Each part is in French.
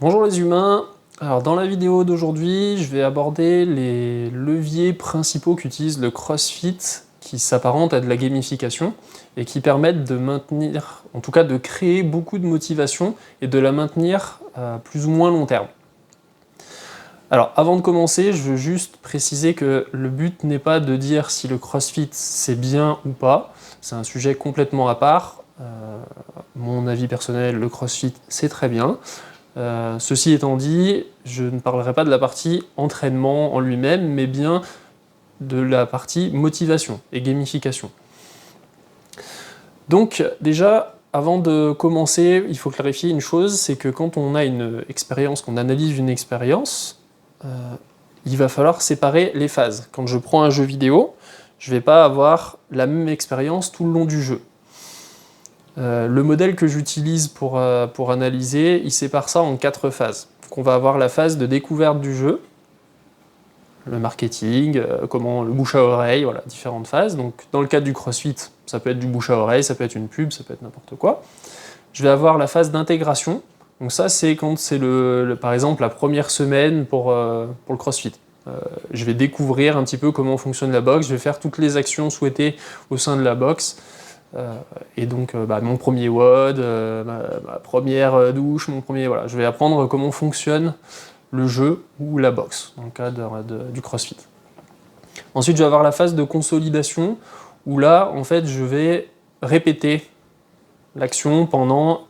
Bonjour les humains, alors dans la vidéo d'aujourd'hui, je vais aborder les leviers principaux qu'utilise le CrossFit qui s'apparentent à de la gamification et qui permettent de maintenir, en tout cas de créer beaucoup de motivation et de la maintenir à plus ou moins long terme. Alors avant de commencer, je veux juste préciser que le but n'est pas de dire si le CrossFit c'est bien ou pas, c'est un sujet complètement à part. Mon avis personnel, le CrossFit c'est très bien. Ceci étant dit, je ne parlerai pas de la partie entraînement en lui-même, mais bien de la partie motivation et gamification. Donc déjà, avant de commencer, il faut clarifier une chose, c'est que quand on a une expérience, qu'on analyse une expérience, il va falloir séparer les phases. Quand je prends un jeu vidéo, je ne vais pas avoir la même expérience tout le long du jeu. Le modèle que j'utilise pour analyser, il sépare ça en 4 phases. Donc on va avoir la phase de découverte du jeu, le marketing, comment le bouche à oreille, voilà, différentes phases. Donc dans le cadre du CrossFit, ça peut être du bouche à oreille, ça peut être une pub, ça peut être n'importe quoi. Je vais avoir la phase d'intégration. Donc ça, c'est quand c'est par exemple la première semaine pour le CrossFit. Je vais découvrir un petit peu comment fonctionne la boxe, je vais faire toutes les actions souhaitées au sein de la boxe. Et donc mon premier WOD, ma première douche, voilà, je vais apprendre comment fonctionne le jeu ou la boxe dans le cadre du CrossFit. Ensuite, je vais avoir la phase de consolidation où là, en fait, je vais répéter l'action pendant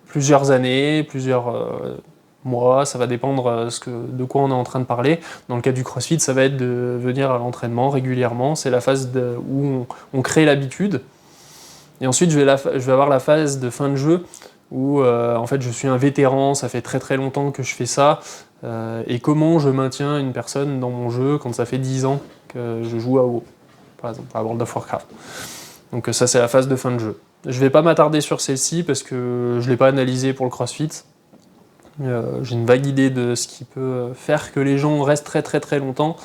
plusieurs années, plusieurs mois, ça va dépendre de quoi on est en train de parler. Dans le cas du CrossFit, ça va être de venir à l'entraînement régulièrement, c'est la phase où on crée l'habitude. Et ensuite, je vais avoir la phase de fin de jeu où en fait, je suis un vétéran, ça fait très très longtemps que je fais ça, et comment je maintiens une personne dans mon jeu quand ça fait 10 ans que je joue à WoW, par exemple, à World of Warcraft. Donc ça, c'est la phase de fin de jeu. Je ne vais pas m'attarder sur celle-ci parce que je ne l'ai pas analysée pour le CrossFit. J'ai une vague idée de ce qui peut faire que les gens restent très très très longtemps.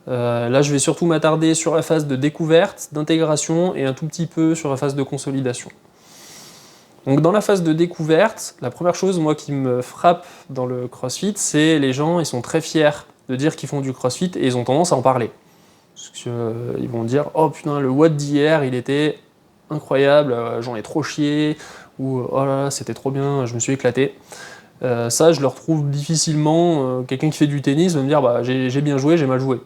Là, je vais surtout m'attarder sur la phase de découverte, d'intégration et un tout petit peu sur la phase de consolidation. Donc dans la phase de découverte, la première chose moi qui me frappe dans le CrossFit, c'est les gens, ils sont très fiers de dire qu'ils font du CrossFit et ils ont tendance à en parler. Parce qu'ils vont dire « Oh putain, le WOD d'hier, il était incroyable, j'en ai trop chié » ou « Oh là là, c'était trop bien, je me suis éclaté ». Ça, je le retrouve difficilement. Quelqu'un qui fait du tennis va me dire bah, « J'ai bien joué, j'ai mal joué ».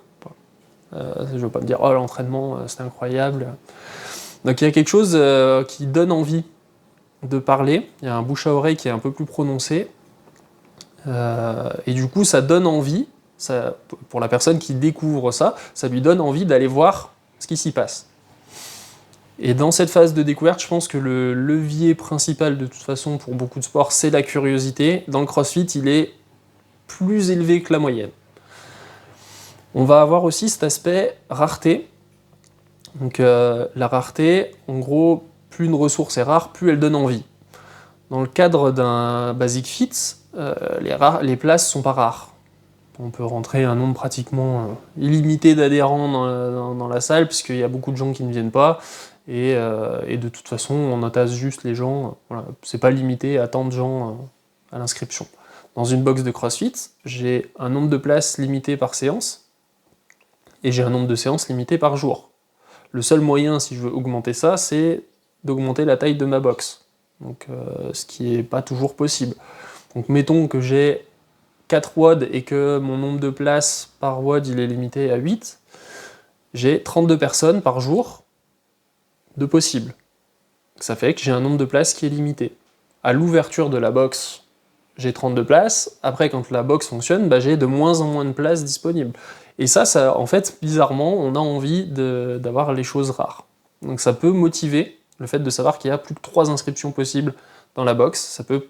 Je ne veux pas me dire « Oh, l'entraînement, c'était incroyable ». Donc il y a quelque chose qui donne envie de parler. Il y a un bouche à oreille qui est un peu plus prononcé. Et du coup, ça donne envie, pour la personne qui découvre ça, ça lui donne envie d'aller voir ce qui s'y passe. Et dans cette phase de découverte, je pense que le levier principal de toute façon pour beaucoup de sports, c'est la curiosité. Dans le CrossFit, il est plus élevé que la moyenne. On va avoir aussi cet aspect rareté. Donc la rareté, en gros, plus une ressource est rare, plus elle donne envie. Dans le cadre d'un Basic Fit, les places ne sont pas rares. On peut rentrer un nombre pratiquement illimité d'adhérents dans la salle, puisqu'il y a beaucoup de gens qui ne viennent pas. Et de toute façon, on entasse juste les gens. Voilà, c'est pas limité à tant de gens à l'inscription. Dans une box de CrossFit, j'ai un nombre de places limité par séance et j'ai un nombre de séances limité par jour. Le seul moyen, si je veux augmenter ça, c'est d'augmenter la taille de ma box. Donc, ce qui n'est pas toujours possible. Donc, mettons que j'ai 4 WOD et que mon nombre de places par WOD il est limité à 8. J'ai 32 personnes par jour de possible. Ça fait que j'ai un nombre de places qui est limité. À l'ouverture de la box, j'ai 32 places. Après, quand la box fonctionne, j'ai de moins en moins de places disponibles. Et ça, en fait, bizarrement, on a envie d'avoir les choses rares. Donc ça peut motiver, le fait de savoir qu'il y a plus que 3 inscriptions possibles dans la box, ça peut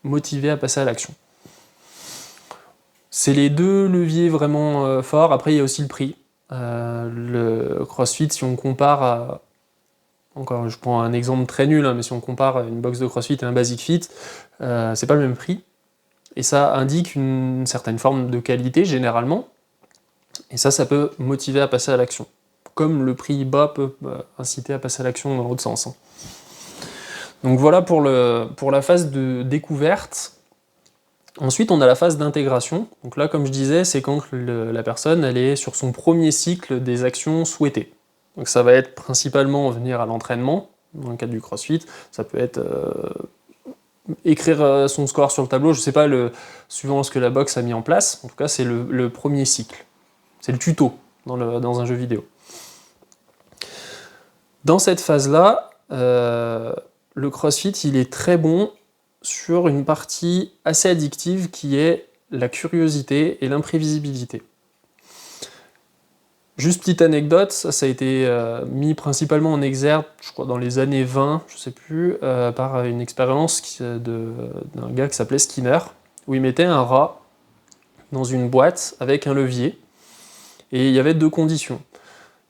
motiver à passer à l'action. C'est les 2 leviers vraiment forts. Après, il y a aussi le prix. Le CrossFit, si on compare à... Encore, je prends un exemple très nul, mais si on compare une box de CrossFit et un Basic Fit, c'est pas le même prix. Et ça indique une certaine forme de qualité, généralement. Et ça peut motiver à passer à l'action. Comme le prix bas peut inciter à passer à l'action dans l'autre sens. Donc voilà pour la phase de découverte. Ensuite, on a la phase d'intégration. Donc là, comme je disais, c'est quand la personne elle est sur son premier cycle des actions souhaitées. Donc ça va être principalement venir à l'entraînement, dans le cadre du CrossFit. Ça peut être écrire son score sur le tableau, je ne sais pas, suivant ce que la box a mis en place. En tout cas, c'est le premier cycle. C'est le tuto dans un jeu vidéo. Dans cette phase-là, le CrossFit, il est très bon sur une partie assez addictive qui est la curiosité et l'imprévisibilité. Juste petite anecdote, ça a été mis principalement en exergue, je crois dans les années 20, je sais plus, par une expérience d'un gars qui s'appelait Skinner, où il mettait un rat dans une boîte avec un levier, et il y avait 2 conditions.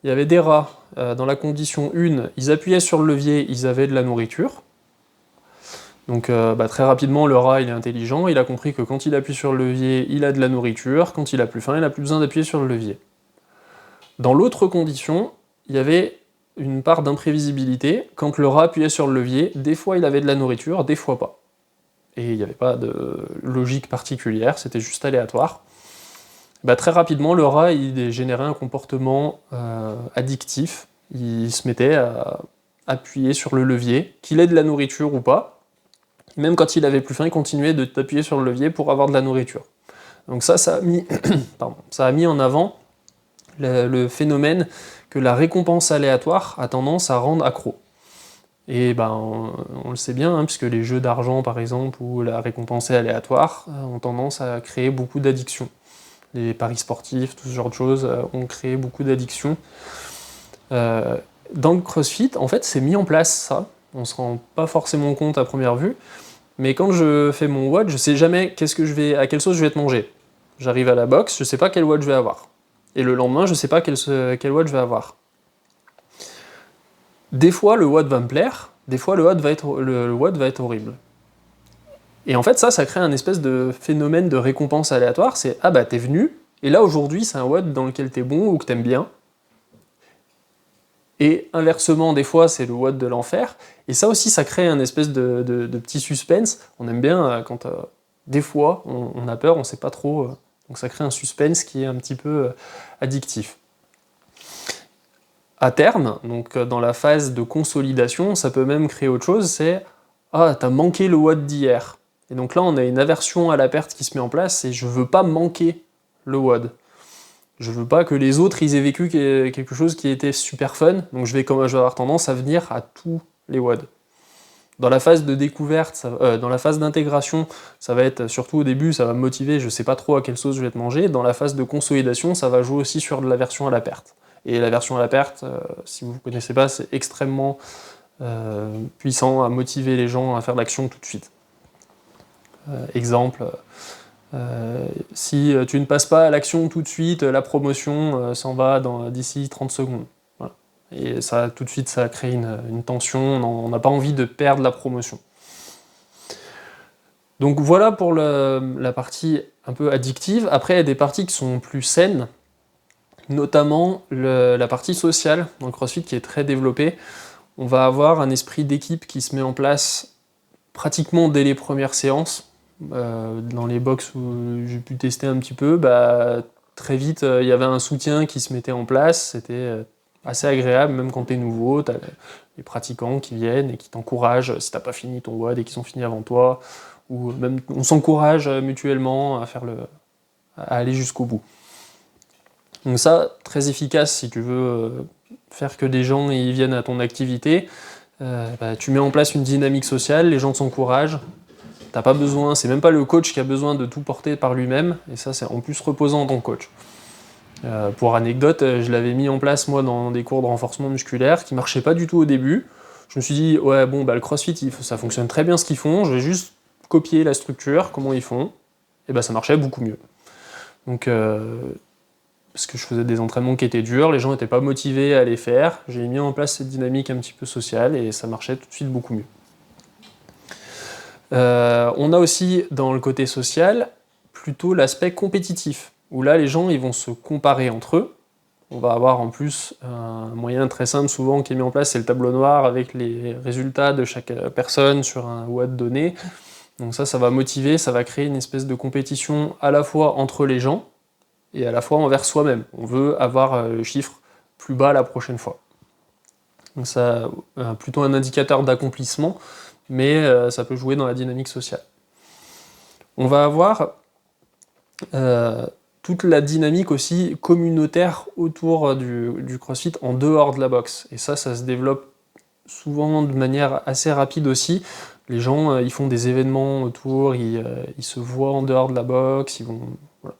Il y avait des rats, dans la condition 1, ils appuyaient sur le levier, ils avaient de la nourriture. Donc très rapidement, le rat il est intelligent, il a compris que quand il appuie sur le levier, il a de la nourriture, quand il a plus faim, il n'a plus besoin d'appuyer sur le levier. Dans l'autre condition, il y avait une part d'imprévisibilité. Quand le rat appuyait sur le levier, des fois il avait de la nourriture, des fois pas. Et il n'y avait pas de logique particulière, c'était juste aléatoire. Très rapidement, le rat il générait un comportement addictif. Il se mettait à appuyer sur le levier, qu'il ait de la nourriture ou pas. Même quand il avait plus faim, il continuait d'appuyer sur le levier pour avoir de la nourriture. Donc ça a mis, ça a mis en avant le phénomène que la récompense aléatoire a tendance à rendre accro. Et on le sait bien, hein, puisque les jeux d'argent par exemple, où la récompense est aléatoire, ont tendance à créer beaucoup d'addictions. Les paris sportifs, tout ce genre de choses ont créé beaucoup d'addictions. Dans le CrossFit, en fait, c'est mis en place ça. On se rend pas forcément compte à première vue, mais quand je fais mon WOD, je sais jamais à quelle sauce je vais être mangé. J'arrive à la boxe, je sais pas quel WOD je vais avoir. Et le lendemain, je sais pas quel WOD je vais avoir. Des fois, le WOD va me plaire, des fois, le WOD va être horrible. Et en fait, ça crée un espèce de phénomène de récompense aléatoire, c'est « Ah t'es venu, et là aujourd'hui, c'est un WOD dans lequel t'es bon ou que t'aimes bien. » Et inversement, des fois, c'est le WOD de l'enfer. Et ça aussi, ça crée un espèce de petit suspense. On aime bien quand des fois, on a peur, on sait pas trop. Donc ça crée un suspense qui est un petit peu addictif. À terme, donc dans la phase de consolidation, ça peut même créer autre chose, c'est « Ah, t'as manqué le WOD d'hier ». Et donc là, on a une aversion à la perte qui se met en place, et je veux pas manquer le WOD. Je veux pas que les autres ils aient vécu quelque chose qui était super fun, donc je vais avoir tendance à venir à tous les WOD. Dans la phase de découverte, dans la phase d'intégration, ça va être, surtout au début, ça va me motiver, je sais pas trop à quelle sauce je vais te manger. Dans la phase de consolidation, ça va jouer aussi sur de l'aversion à la perte. Et l'aversion à la perte, si vous ne connaissez pas, c'est extrêmement puissant à motiver les gens à faire l'action tout de suite. Exemple, si tu ne passes pas à l'action tout de suite, la promotion s'en va d'ici 30 secondes. Voilà. Et ça, tout de suite, ça crée une tension, on n'a pas envie de perdre la promotion. Donc voilà pour la partie un peu addictive. Après, il y a des parties qui sont plus saines, notamment la partie sociale dans le CrossFit qui est très développée. On va avoir un esprit d'équipe qui se met en place pratiquement dès les premières séances. Dans les box où j'ai pu tester un petit peu, très vite il y avait un soutien qui se mettait en place, c'était assez agréable, même quand t'es nouveau, t'as les pratiquants qui viennent et qui t'encouragent si t'as pas fini ton WOD et qu'ils ont fini avant toi, ou même on s'encourage mutuellement à aller jusqu'au bout. Donc ça, très efficace si tu veux faire que des gens ils viennent à ton activité, tu mets en place une dynamique sociale, les gens s'encouragent. T'as pas besoin, c'est même pas le coach qui a besoin de tout porter par lui-même, et ça c'est en plus reposant en tant que coach. Pour anecdote, je l'avais mis en place moi dans des cours de renforcement musculaire qui marchaient pas du tout au début. Je me suis dit, ouais bon le CrossFit ça fonctionne très bien ce qu'ils font, je vais juste copier la structure, comment ils font, et ça marchait beaucoup mieux. Donc parce que je faisais des entraînements qui étaient durs, les gens n'étaient pas motivés à les faire, j'ai mis en place cette dynamique un petit peu sociale et ça marchait tout de suite beaucoup mieux. On a aussi dans le côté social plutôt l'aspect compétitif, où là les gens ils vont se comparer entre eux. On va avoir en plus un moyen très simple souvent qui est mis en place, c'est le tableau noir avec les résultats de chaque personne sur un WOD donné. Donc ça va motiver, ça va créer une espèce de compétition à la fois entre les gens et à la fois envers soi-même. On veut avoir le chiffre plus bas la prochaine fois. Donc ça, plutôt un indicateur d'accomplissement, mais ça peut jouer dans la dynamique sociale. On va avoir toute la dynamique aussi communautaire autour du CrossFit en dehors de la boxe. Et ça se développe souvent de manière assez rapide aussi. Les gens, ils font des événements autour, ils se voient en dehors de la boxe, ils vont, voilà,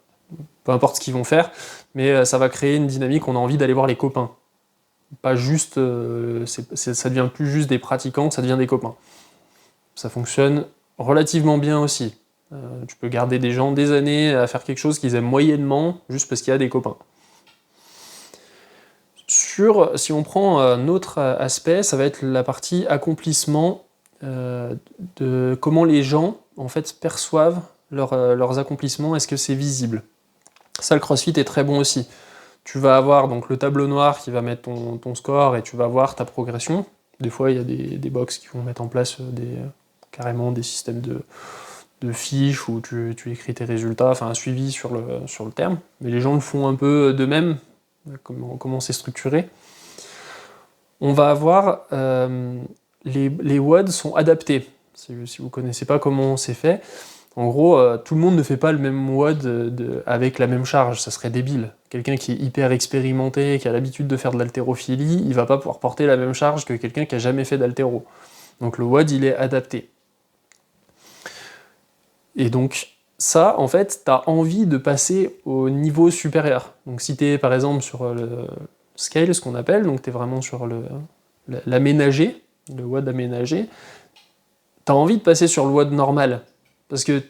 peu importe ce qu'ils vont faire, mais ça va créer une dynamique, on a envie d'aller voir les copains. Pas juste, ça devient plus juste des pratiquants, ça devient des copains. Ça fonctionne relativement bien aussi. Tu peux garder des gens des années à faire quelque chose qu'ils aiment moyennement, juste parce qu'il y a des copains. Si on prend un autre aspect, ça va être la partie accomplissement, de comment les gens en fait perçoivent leurs accomplissements, est-ce que c'est visible? Ça, le CrossFit est très bon aussi. Tu vas avoir donc le tableau noir qui va mettre ton score et tu vas voir ta progression. Des fois, il y a des box qui vont mettre en place carrément des systèmes de fiches où tu écris tes résultats, enfin un suivi sur le terme. Mais les gens le font un peu d'eux-mêmes, comment c'est structuré. On va avoir les WOD sont adaptés. Si vous ne connaissez pas comment c'est fait, en gros, tout le monde ne fait pas le même WOD avec la même charge, ça serait débile. Quelqu'un qui est hyper expérimenté, qui a l'habitude de faire de l'haltérophilie, il va pas pouvoir porter la même charge que quelqu'un qui a jamais fait d'haltéro. Donc le WOD, il est adapté. Et donc ça, en fait, tu as envie de passer au niveau supérieur. Donc si tu es par exemple sur le scale, ce qu'on appelle, donc tu es vraiment sur l'aménagé, le WOD aménagé, tu as envie de passer sur le WOD normal. Parce que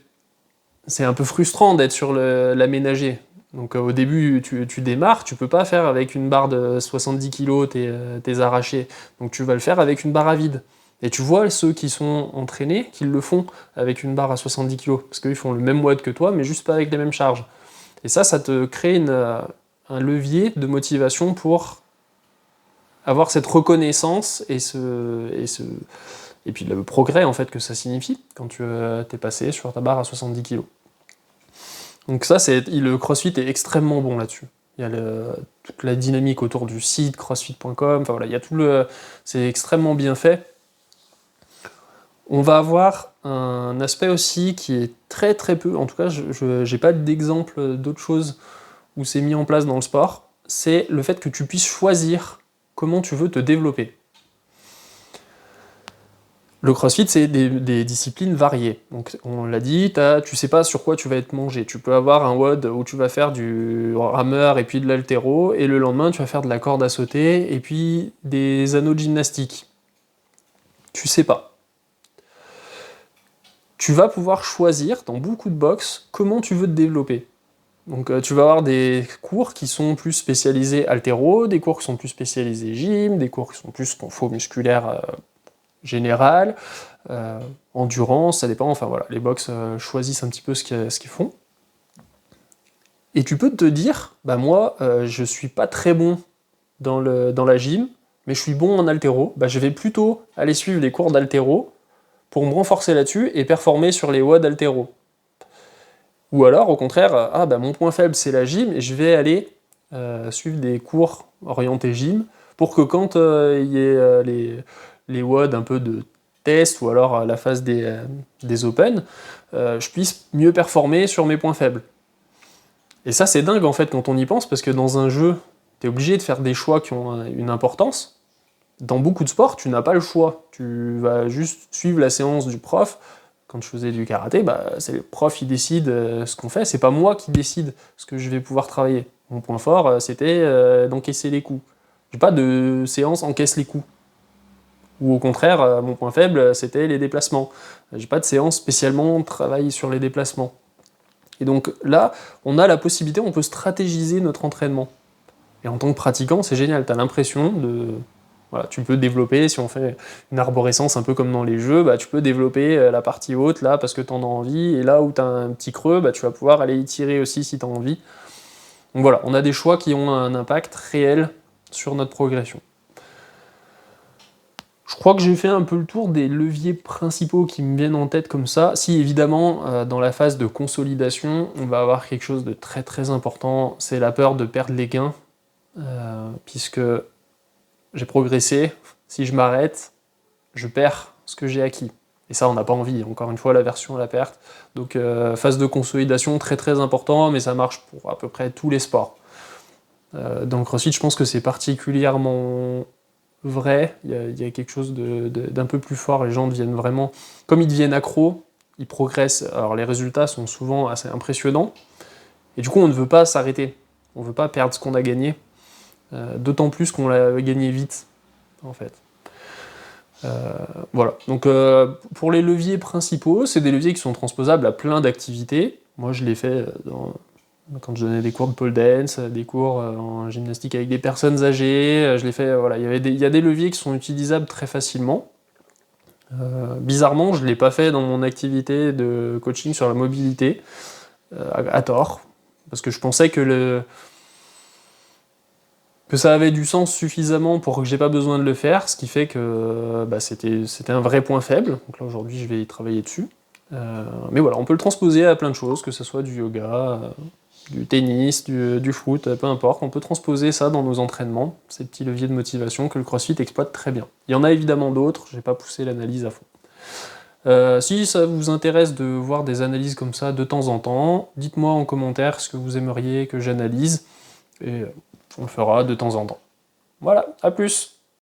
c'est un peu frustrant d'être sur l'aménagé. Donc au début, tu démarres, tu peux pas faire avec une barre de 70 kg tes arrachés. Donc tu vas le faire avec une barre à vide. Et tu vois ceux qui sont entraînés, qui le font avec une barre à 70 kg. Parce qu'ils font le même WOD que toi, mais juste pas avec les mêmes charges. Et ça te crée un levier de motivation pour avoir cette reconnaissance et puis le progrès en fait que ça signifie quand tu es passé sur ta barre à 70 kg. Donc ça, le CrossFit est extrêmement bon là-dessus. Il y a toute la dynamique autour du site crossfit.com, enfin voilà, il y a c'est extrêmement bien fait. On va avoir un aspect aussi qui est très très peu, en tout cas je n'ai pas d'exemple d'autre chose où c'est mis en place dans le sport, c'est le fait que tu puisses choisir comment tu veux te développer. Le CrossFit, c'est des disciplines variées. Donc, on l'a dit, tu sais pas sur quoi tu vas être mangé. Tu peux avoir un WOD où tu vas faire du rameur et puis de l'haltéro, et le lendemain, tu vas faire de la corde à sauter et puis des anneaux de gymnastique. Tu sais pas. Tu vas pouvoir choisir, dans beaucoup de box, comment tu veux te développer. Donc, tu vas avoir des cours qui sont plus spécialisés haltéro, des cours qui sont plus spécialisés gym, des cours qui sont plus confo musculaire général, endurance, ça dépend, enfin voilà, les box choisissent un petit peu ce qu'ils font. Et tu peux te dire, bah moi, je suis pas très bon dans la gym, mais je suis bon en haltéro, bah je vais plutôt aller suivre les cours d'haltéro pour me renforcer là-dessus et performer sur les WOD haltéro. Ou alors, au contraire, bah mon point faible c'est la gym, et je vais aller suivre des cours orientés gym pour que quand il y ait les WOD un peu de test ou alors la phase des open, je puisse mieux performer sur mes points faibles. Et ça c'est dingue en fait quand on y pense, parce que dans un jeu, tu es obligé de faire des choix qui ont une importance. Dans beaucoup de sports, tu n'as pas le choix. Tu vas juste suivre la séance du prof. Quand je faisais du karaté, c'est le prof qui décide ce qu'on fait, c'est pas moi qui décide ce que je vais pouvoir travailler. Mon point fort, c'était d'encaisser les coups. J'ai pas de séance encaisse les coups. Ou au contraire, mon point faible, c'était les déplacements. J'ai pas de séance spécialement travail sur les déplacements. Et donc là, on a la possibilité, on peut stratégiser notre entraînement. Et en tant que pratiquant, c'est génial, tu as l'impression de... Voilà, tu peux développer, si on fait une arborescence un peu comme dans les jeux, tu peux développer la partie haute là parce que tu en as envie, et là où tu as un petit creux, tu vas pouvoir aller y tirer aussi si tu as envie. Donc voilà, on a des choix qui ont un impact réel sur notre progression. Je crois que j'ai fait un peu le tour des leviers principaux qui me viennent en tête comme ça. Si évidemment, dans la phase de consolidation, on va avoir quelque chose de très très important, c'est la peur de perdre les gains, puisque j'ai progressé, si je m'arrête, je perds ce que j'ai acquis. Et ça, on n'a pas envie, encore une fois, l'aversion à la perte. Donc phase de consolidation, très très important, mais ça marche pour à peu près tous les sports. Dans le CrossFit, je pense que c'est particulièrement vrai, il y a quelque chose d'un peu plus fort, les gens deviennent vraiment, comme ils deviennent accros, ils progressent, alors les résultats sont souvent assez impressionnants, et du coup on ne veut pas s'arrêter, on ne veut pas perdre ce qu'on a gagné, d'autant plus qu'on l'a gagné vite, en fait. Voilà, donc pour les leviers principaux, c'est des leviers qui sont transposables à plein d'activités, moi je l'ai fait quand je donnais des cours de pole dance, des cours en gymnastique avec des personnes âgées, je l'ai fait, voilà, il y a des leviers qui sont utilisables très facilement. Bizarrement, je ne l'ai pas fait dans mon activité de coaching sur la mobilité, à tort, parce que je pensais que ça avait du sens suffisamment pour que j'ai pas besoin de le faire, ce qui fait que c'était un vrai point faible, donc là aujourd'hui je vais y travailler dessus. Mais voilà, on peut le transposer à plein de choses, que ce soit du yoga, du tennis, du foot, peu importe, on peut transposer ça dans nos entraînements, ces petits leviers de motivation que le CrossFit exploite très bien. Il y en a évidemment d'autres, j'ai pas poussé l'analyse à fond. Si ça vous intéresse de voir des analyses comme ça de temps en temps, dites-moi en commentaire ce que vous aimeriez que j'analyse, et on le fera de temps en temps. Voilà, à plus!